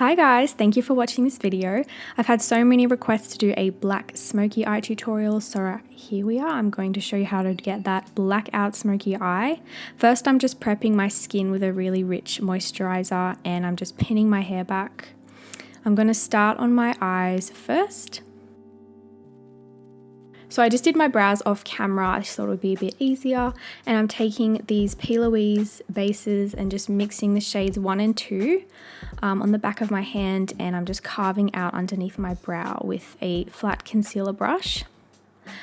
Hi guys, thank you for watching this video. I've had so many requests to do a black smoky eye tutorial, so here we are. I'm going to show you how to get that blackout smoky eye. First, I'm just prepping my skin with a really rich moisturizer and I'm just pinning my hair back. I'm going to start on my eyes first. So I just did my brows off camera, I just thought it would be a bit easier, and I'm taking these P. Louise bases and just mixing the shades 1 and 2 on the back of my hand, and I'm just carving out underneath my brow with a flat concealer brush.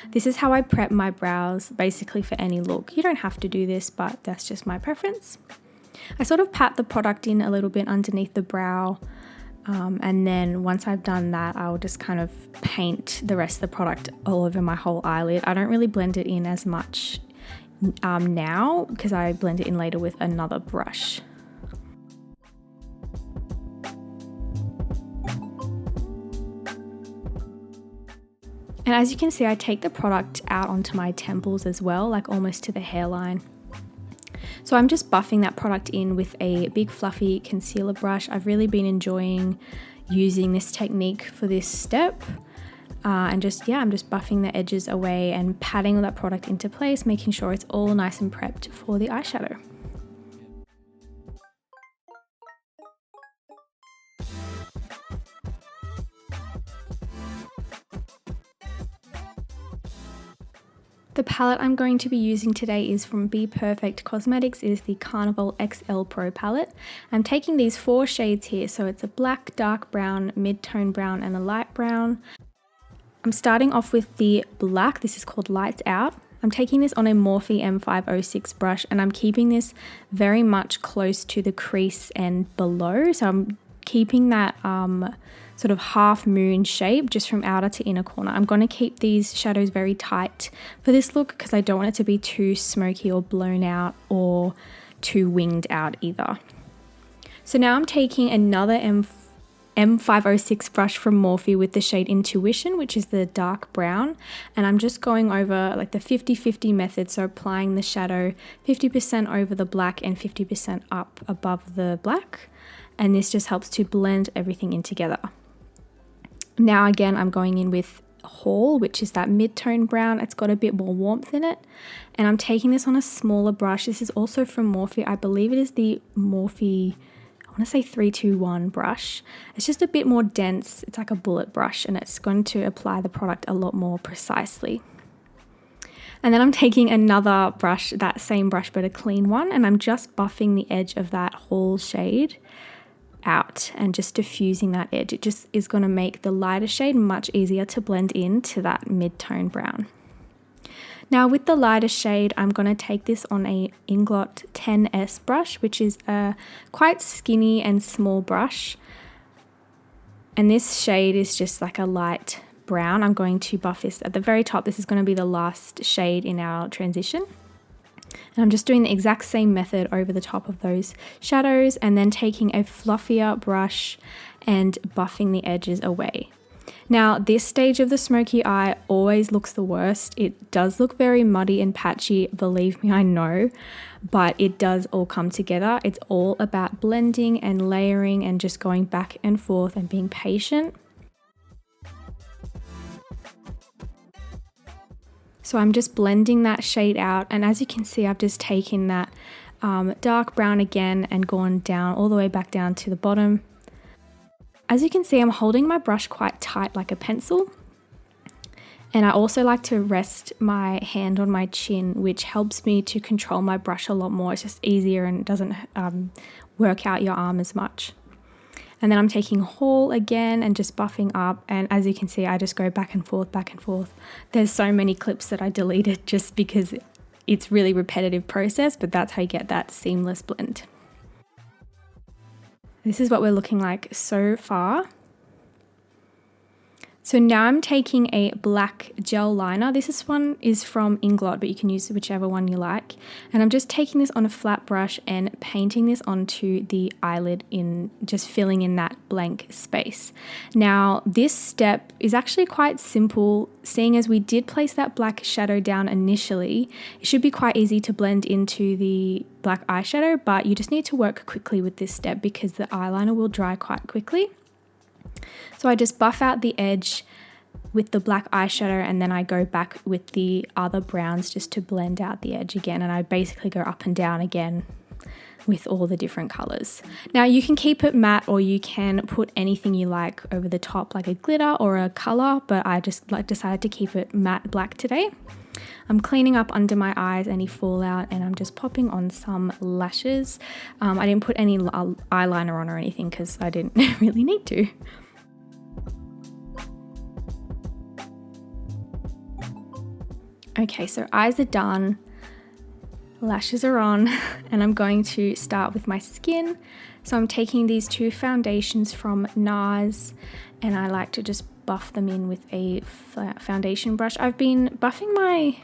This is how I prep my brows basically for any look. You don't have to do this, but that's just my preference. I sort of pat the product in a little bit underneath the brow. And then once I've done that, I'll just kind of paint the rest of the product all over my whole eyelid. I don't really blend it in as much now because I blend it in later with another brush. And as you can see, I take the product out onto my temples as well, like almost to the hairline. So I'm just buffing that product in with a big fluffy concealer brush. I've really been enjoying using this technique for this step. I'm just buffing the edges away and patting that product into place, making sure it's all nice and prepped for the eyeshadow. The palette I'm going to be using today is from Be Perfect Cosmetics. It is the Carnival XL Pro palette. I'm taking these 4 shades here, so it's a black, dark brown, mid-tone brown, and a light brown. I'm starting off with the black. This is called Lights Out. I'm taking this on a Morphe M506 brush, and I'm keeping this very much close to the crease and below. So I'm keeping that sort of half moon shape just from outer to inner corner. I'm going to keep these shadows very tight for this look because I don't want it to be too smoky or blown out or too winged out either. So now I'm taking another M506 brush from Morphe with the shade Intuition, which is the dark brown, and I'm just going over like the 50-50 method, so applying the shadow 50% over the black and 50% up above the black, and this just helps to blend everything in together. Now again, I'm going in with Hall, which is that mid-tone brown. It's got a bit more warmth in it, and I'm taking this on a smaller brush. This is also from Morphe. I believe it is the Morphe, I want to say 321 brush. It's just a bit more dense. It's like a bullet brush, and it's going to apply the product a lot more precisely. And then I'm taking another brush, that same brush but a clean one, and I'm just buffing the edge of that Hall shade out and just diffusing that edge. It just is going to make the lighter shade much easier to blend into that mid-tone brown. Now with the lighter shade, I'm going to take this on a Inglot 10S brush, which is a quite skinny and small brush. And this shade is just like a light brown. I'm going to buff this at the very top. This is going to be the last shade in our transition. And I'm just doing the exact same method over the top of those shadows and then taking a fluffier brush and buffing the edges away. Now, this stage of the smoky eye always looks the worst. It does look very muddy and patchy, believe me, I know, but it does all come together. It's all about blending and layering and just going back and forth and being patient. So I'm just blending that shade out, and as you can see, I've just taken that dark brown again and gone down all the way back down to the bottom. As you can see, I'm holding my brush quite tight like a pencil, and I also like to rest my hand on my chin, which helps me to control my brush a lot more. It's just easier and it doesn't work out your arm as much. And then I'm taking Hall again and just buffing up, and as you can see, I just go back and forth, back and forth. There's so many clips that I deleted just because it's really repetitive process, but that's how you get that seamless blend. This is what we're looking like so far. So now I'm taking a black gel liner. This one is from Inglot, but you can use whichever one you like. And I'm just taking this on a flat brush and painting this onto the eyelid, in just filling in that blank space. Now, this step is actually quite simple, seeing as we did place that black shadow down initially. It should be quite easy to blend into the black eyeshadow, but you just need to work quickly with this step because the eyeliner will dry quite quickly. So I just buff out the edge with the black eyeshadow, and then I go back with the other browns just to blend out the edge again, and I basically go up and down again with all the different colors. Now you can keep it matte, or you can put anything you like over the top, like a glitter or a color, but I just decided to keep it matte black today. I'm cleaning up under my eyes any fallout, and I'm just popping on some lashes. I didn't put any eyeliner on or anything because I didn't really need to. Okay, so eyes are done, lashes are on, and I'm going to start with my skin. So I'm taking these two foundations from NARS, and I like to just buff them in with a foundation brush. I've been buffing my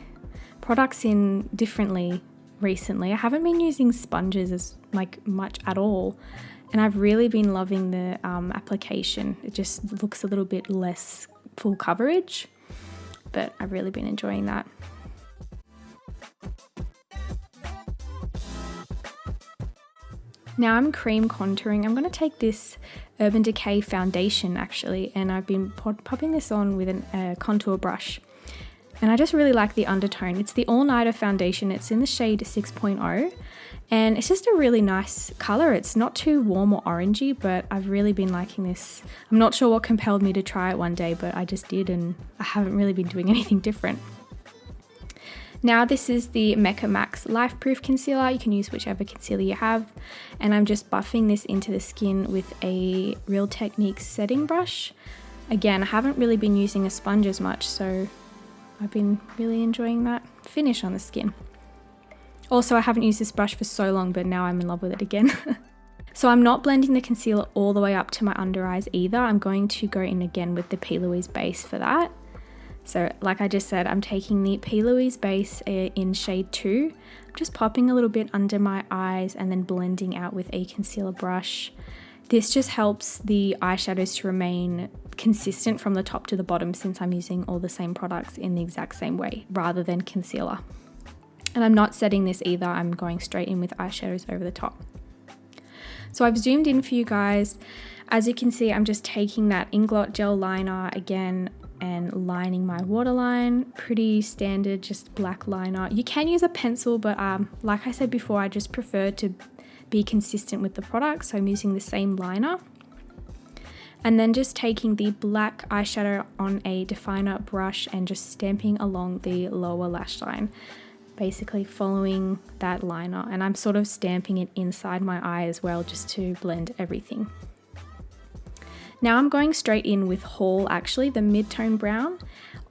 products in differently recently. I haven't been using sponges as much at all, and I've really been loving the application. It just looks a little bit less full coverage, but I've really been enjoying that. Now I'm cream contouring. I'm going to take this Urban Decay foundation actually, and I've been popping this on with a contour brush. And I just really like the undertone. It's the All Nighter foundation. It's in the shade 6.0, and it's just a really nice color. It's not too warm or orangey, but I've really been liking this. I'm not sure what compelled me to try it one day, but I just did, and I haven't really been doing anything different. Now this is the Mecca Max Life Proof Concealer. You can use whichever concealer you have. And I'm just buffing this into the skin with a Real Techniques setting brush. Again, I haven't really been using a sponge as much, so I've been really enjoying that finish on the skin. Also, I haven't used this brush for so long, but now I'm in love with it again. So I'm not blending the concealer all the way up to my under eyes either. I'm going to go in again with the P. Louise base for that. So like I just said, I'm taking the P. Louise base in shade 2. I'm just popping a little bit under my eyes and then blending out with a concealer brush. This just helps the eyeshadows to remain consistent from the top to the bottom, since I'm using all the same products in the exact same way rather than concealer. And I'm not setting this either. I'm going straight in with eyeshadows over the top. So I've zoomed in for you guys. As you can see, I'm just taking that Inglot gel liner again and lining my waterline. Pretty standard, just black liner. You can use a pencil, but like I said before, I just prefer to be consistent with the product, so I'm using the same liner. And then just taking the black eyeshadow on a definer brush and just stamping along the lower lash line, basically following that liner, and I'm sort of stamping it inside my eye as well, just to blend everything. Now I'm going straight in with Hall, actually, the mid-tone brown,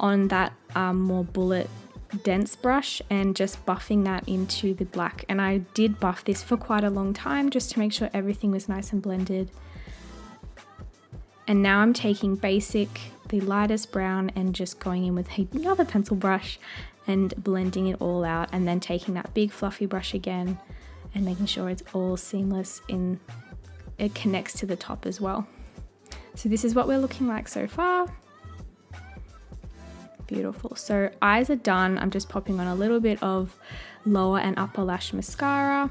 on that more bullet dense brush, and just buffing that into the black. And I did buff this for quite a long time just to make sure everything was nice and blended. And now I'm taking Basic, the lightest brown, and just going in with another pencil brush and blending it all out, and then taking that big fluffy brush again and making sure it's all seamless it connects to the top as well. So this is what we're looking like so far. Beautiful. So eyes are done. I'm just popping on a little bit of lower and upper lash mascara.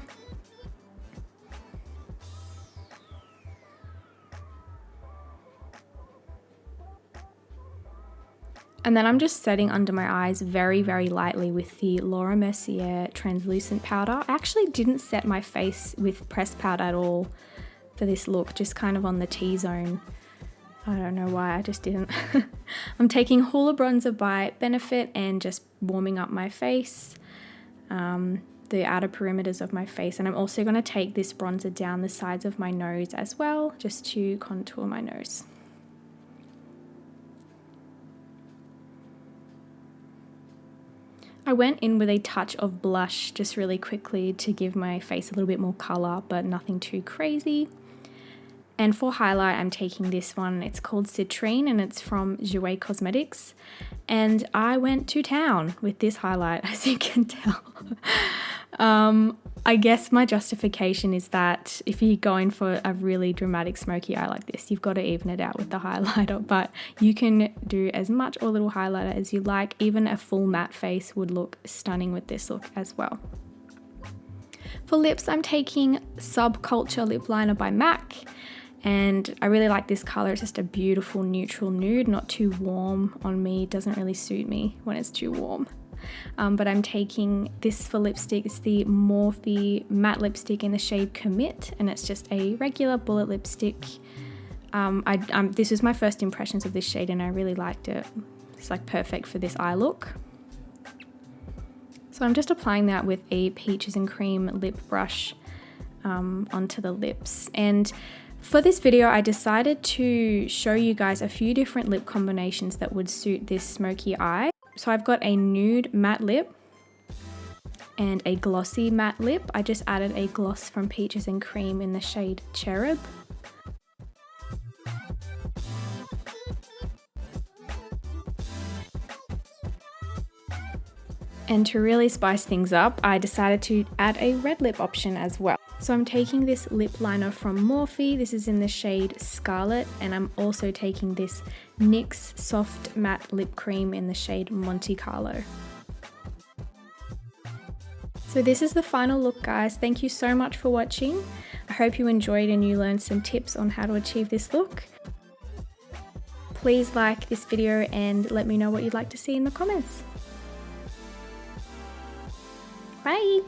And then I'm just setting under my eyes very, very lightly with the Laura Mercier translucent powder. I actually didn't set my face with pressed powder at all for this look, just kind of on the T-zone. I don't know why, I just didn't. I'm taking Hoola Bronzer by Benefit and just warming up my face, the outer perimeters of my face. And I'm also going to take this bronzer down the sides of my nose as well, just to contour my nose. I went in with a touch of blush just really quickly to give my face a little bit more color, but nothing too crazy. And for highlight, I'm taking this one. It's called Citrine and it's from Jouer Cosmetics. And I went to town with this highlight, as you can tell. I guess my justification is that if you're going for a really dramatic smoky eye like this, you've got to even it out with the highlighter, but you can do as much or little highlighter as you like. Even a full matte face would look stunning with this look as well. For lips, I'm taking Subculture Lip Liner by MAC. And I really like this color. It's just a beautiful neutral nude, not too warm on me. It doesn't really suit me when it's too warm. But I'm taking this for lipstick. It's the Morphe matte lipstick in the shade Commit, and it's just a regular bullet lipstick. This was my first impressions of this shade and I really liked it. It's like perfect for this eye look. So I'm just applying that with a Peaches and Cream lip brush onto the lips. And for this video, I decided to show you guys a few different lip combinations that would suit this smoky eye. So I've got a nude matte lip and a glossy matte lip. I just added a gloss from Peaches and Cream in the shade Cherub. And to really spice things up, I decided to add a red lip option as well. So I'm taking this lip liner from Morphe. This is in the shade Scarlet, and I'm also taking this NYX Soft Matte Lip Cream in the shade Monte Carlo. So this is the final look, guys. Thank you so much for watching. I hope you enjoyed and you learned some tips on how to achieve this look. Please like this video and let me know what you'd like to see in the comments. Bye!